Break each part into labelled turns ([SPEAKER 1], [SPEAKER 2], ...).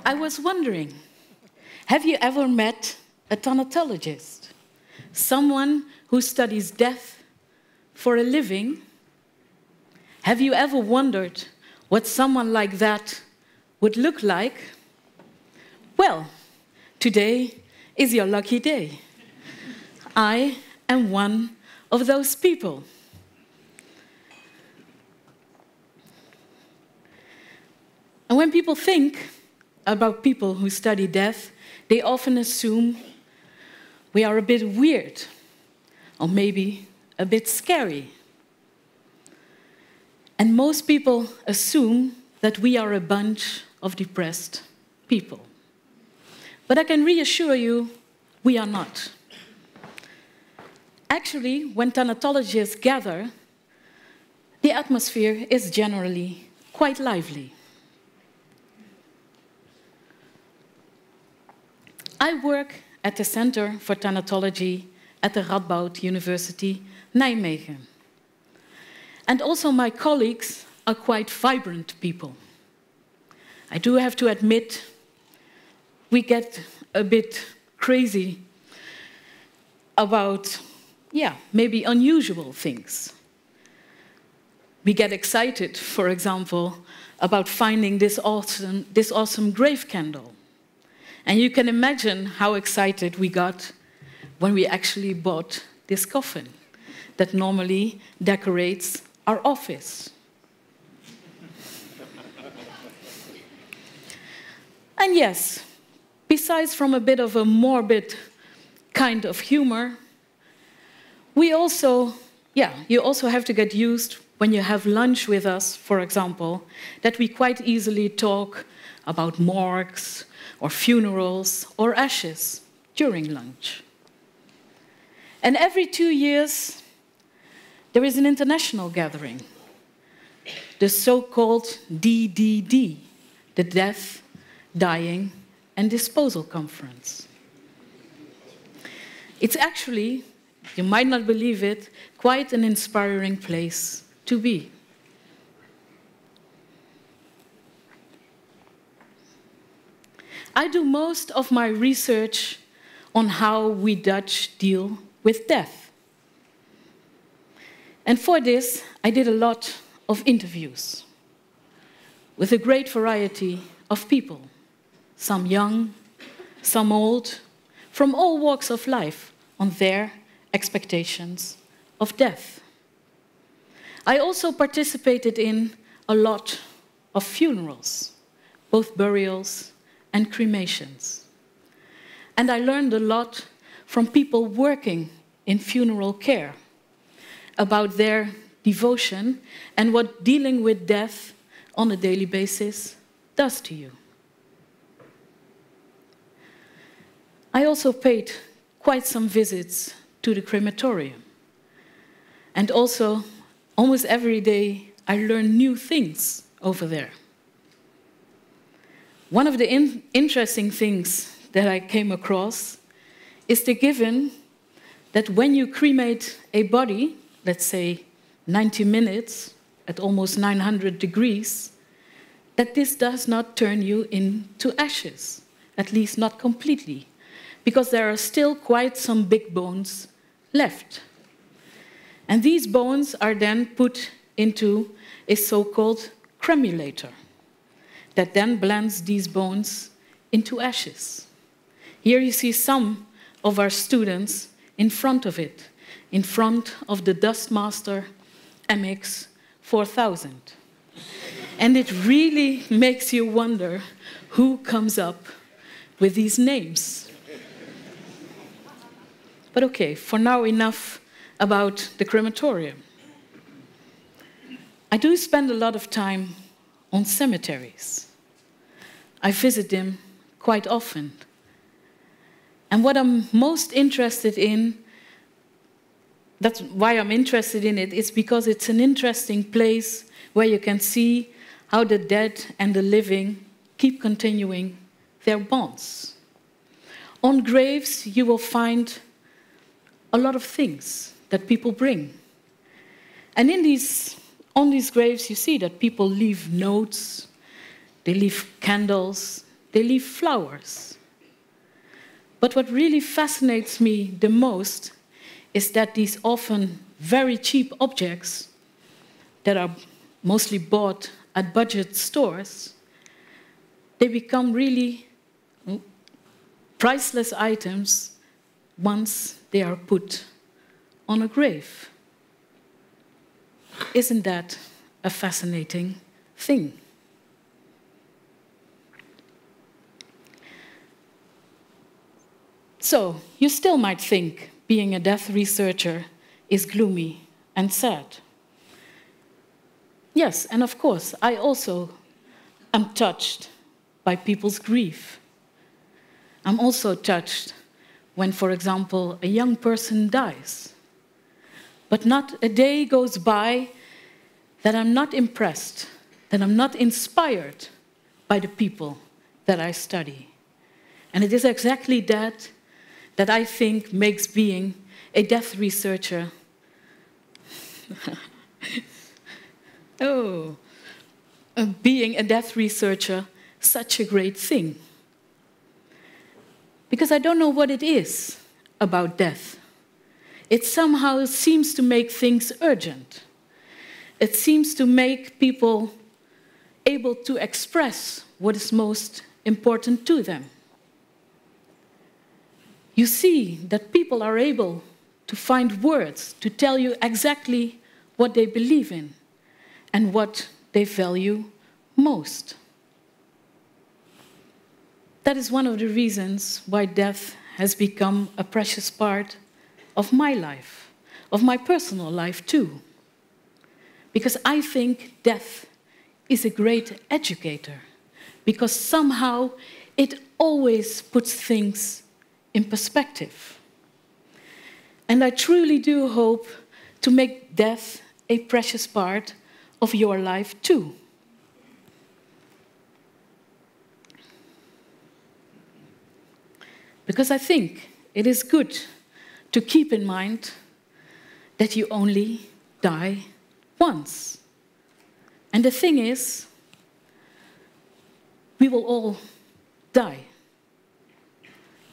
[SPEAKER 1] I was wondering, have you ever met a thanatologist? Someone who studies death for a living? Have you ever wondered what someone like that would look like? Well, today is your lucky day. I am one of those people. And when people think about people who study death, they often assume we are a bit weird, or maybe a bit scary. And most people assume that we are a bunch of depressed people. But I can reassure you, we are not. Actually, when thanatologists gather, the atmosphere is generally quite lively. I work at the Center for Thanatology at the Radboud Universiteit Nijmegen. And also my colleagues are quite vibrant people. I do have to admit, we get a bit crazy about, maybe unusual things. We get excited, for example, about finding this awesome grave candle. And you can imagine how excited we got when we actually bought this coffin that normally decorates our office. And yes, besides from a bit of a morbid kind of humor, you also have to get used when you have lunch with us, for example, that we quite easily talk about morgues or funerals or ashes during lunch. And every 2 years, there is an international gathering, the so-called DDD, the Death, Dying and Disposal Conference. It's actually, you might not believe it, quite an inspiring place to be. I do most of my research on how we Dutch deal with death. And for this, I did a lot of interviews with a great variety of people, some young, some old, from all walks of life, on their expectations of death. I also participated in a lot of funerals, both burials and cremations. And I learned a lot from people working in funeral care about their devotion and what dealing with death on a daily basis does to you. I also paid quite some visits to the crematorium. And also, almost every day, I learn new things over there. One of the interesting things that I came across is the given that when you cremate a body, let's say 90 minutes at almost 900 degrees, that this does not turn you into ashes, at least not completely, because there are still quite some big bones left. And these bones are then put into a so-called cremulator that then blends these bones into ashes. Here you see some of our students in front of it, in front of the Dustmaster MX 4000. And it really makes you wonder who comes up with these names. But okay, for now enough about the crematorium. I do spend a lot of time on cemeteries. I visit them quite often. And what I'm most interested in, that's why I'm interested in it, is because it's an interesting place where you can see how the dead and the living keep continuing their bonds. On graves, you will find a lot of things that people bring. And on these graves, you see that people leave notes, they leave candles, they leave flowers. But what really fascinates me the most is that these often very cheap objects that are mostly bought at budget stores, they become really priceless items once they are put on a grave. Isn't that a fascinating thing? So, you still might think being a death researcher is gloomy and sad. Yes, and of course, I also am touched by people's grief. I'm also touched when, for example, a young person dies. But not a day goes by that I'm not impressed, that I'm not inspired by the people that I study. And it is exactly that I think makes being a death researcher being a death researcher such a great thing. Because I don't know what it is about death. It somehow seems to make things urgent. It seems to make people able to express what is most important to them. You see that people are able to find words to tell you exactly what they believe in and what they value most. That is one of the reasons why death has become a precious part of my life, of my personal life too. Because I think death is a great educator, because somehow it always puts things in perspective. And I truly do hope to make death a precious part of your life too. Because I think it is good to keep in mind that you only die once. And the thing is, we will all die.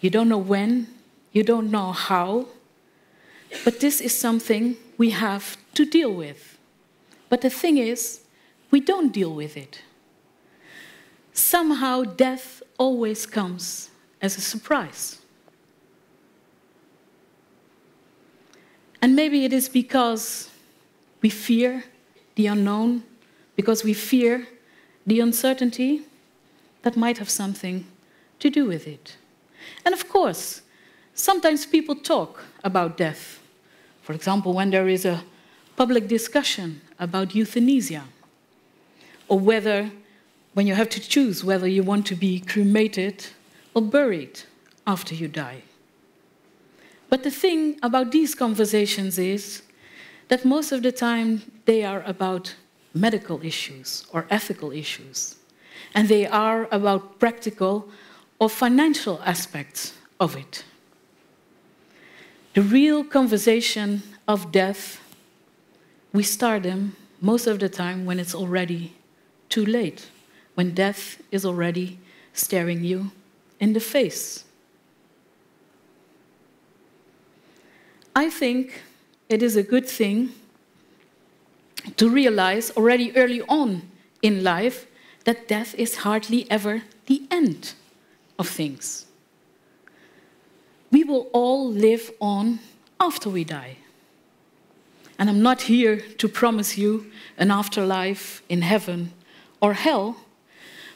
[SPEAKER 1] You don't know when, you don't know how, but this is something we have to deal with. But the thing is, we don't deal with it. Somehow death always comes as a surprise. And maybe it is because we fear the unknown, because we fear the uncertainty, that might have something to do with it. And of course, sometimes people talk about death. For example, when there is a public discussion about euthanasia, or when you have to choose whether you want to be cremated or buried after you die. But the thing about these conversations is that most of the time they are about medical issues or ethical issues, and they are about practical or financial aspects of it. The real conversation of death, we start them most of the time when it's already too late, when death is already staring you in the face. I think it is a good thing to realize already early on in life that death is hardly ever the end of things. We will all live on after we die. And I'm not here to promise you an afterlife in heaven or hell,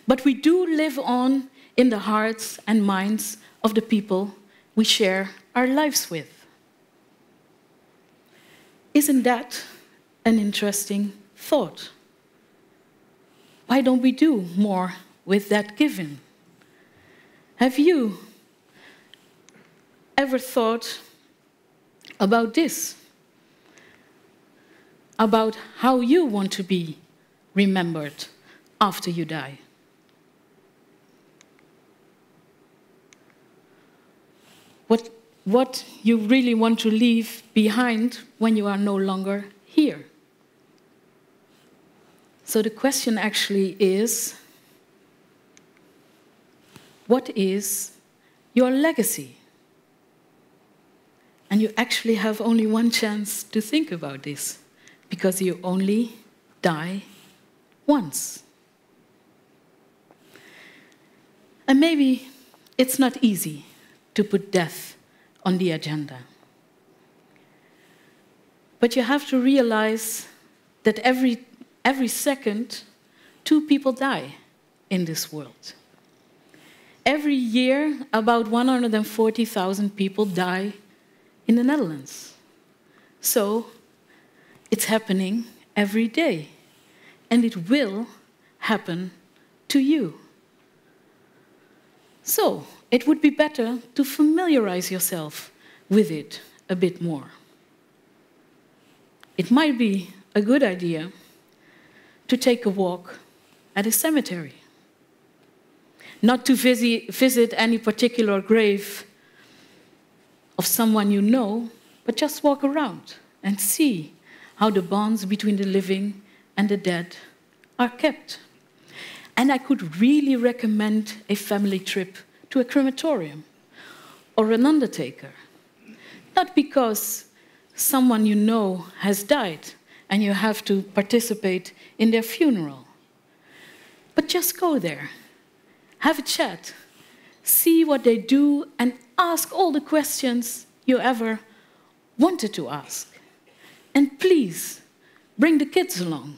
[SPEAKER 1] but we do live on in the hearts and minds of the people we share our lives with. Isn't that an interesting thought? Why don't we do more with that given? Have you ever thought about this? About how you want to be remembered after you die? What you really want to leave behind when you are no longer here? So the question actually is, what is your legacy? And you actually have only one chance to think about this, because you only die once. And maybe it's not easy to put death on the agenda. But you have to realize that every second, 2 people die in this world. Every year, about 140,000 people die in the Netherlands. So it's happening every day, and it will happen to you. So it would be better to familiarize yourself with it a bit more. It might be a good idea to take a walk at a cemetery. Not to visit any particular grave of someone you know, but just walk around and see how the bonds between the living and the dead are kept. And I could really recommend a family trip to a crematorium or an undertaker. Not because someone you know has died and you have to participate in their funeral, but just go there, have a chat, see what they do, and ask all the questions you ever wanted to ask. And please, bring the kids along.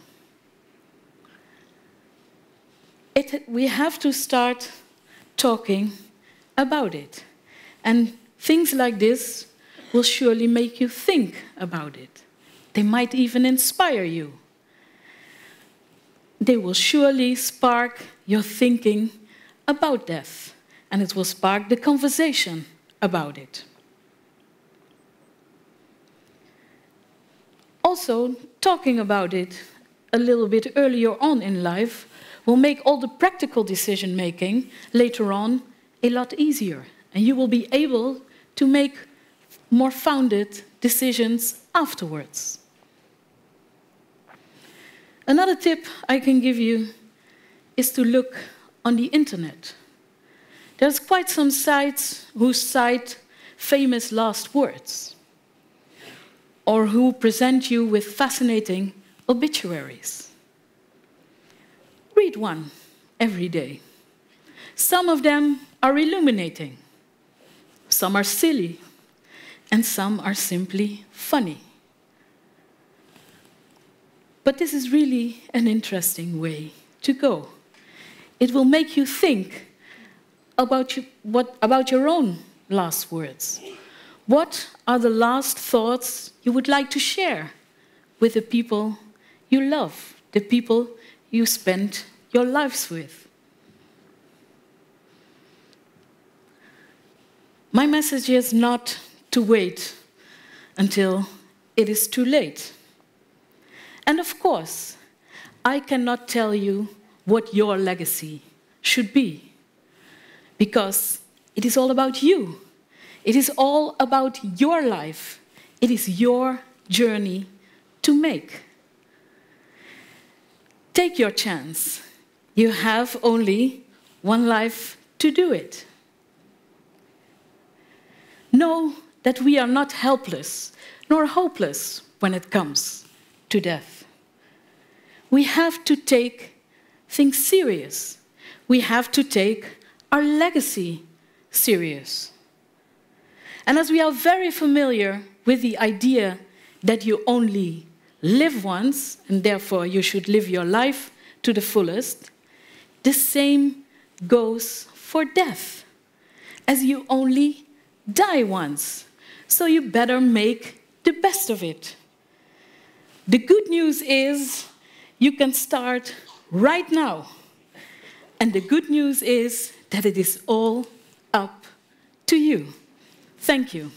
[SPEAKER 1] We have to start talking about it. And things like this will surely make you think about it. They might even inspire you. They will surely spark your thinking about death, and it will spark the conversation about it. Also, talking about it a little bit earlier on in life will make all the practical decision-making later on a lot easier, and you will be able to make more founded decisions afterwards. Another tip I can give you is to look on the internet. There's quite some sites who cite famous last words, or who present you with fascinating obituaries. Read one every day. Some of them are illuminating, some are silly, and some are simply funny. But this is really an interesting way to go. It will make you think about your own last words. What are the last thoughts you would like to share with the people you love, the people you spend your lives with? My message is not to wait until it is too late. And of course, I cannot tell you what your legacy should be, because it is all about you. It is all about your life. It is your journey to make. Take your chance. You have only one life to do it. Know that we are not helpless nor hopeless when it comes to death. We have to take things serious. We have to take our legacy serious. And as we are very familiar with the idea that you only live once, and therefore you should live your life to the fullest, the same goes for death, as you only die once. So you better make the best of it. The good news is you can start right now. And the good news is that it is all up to you. Thank you.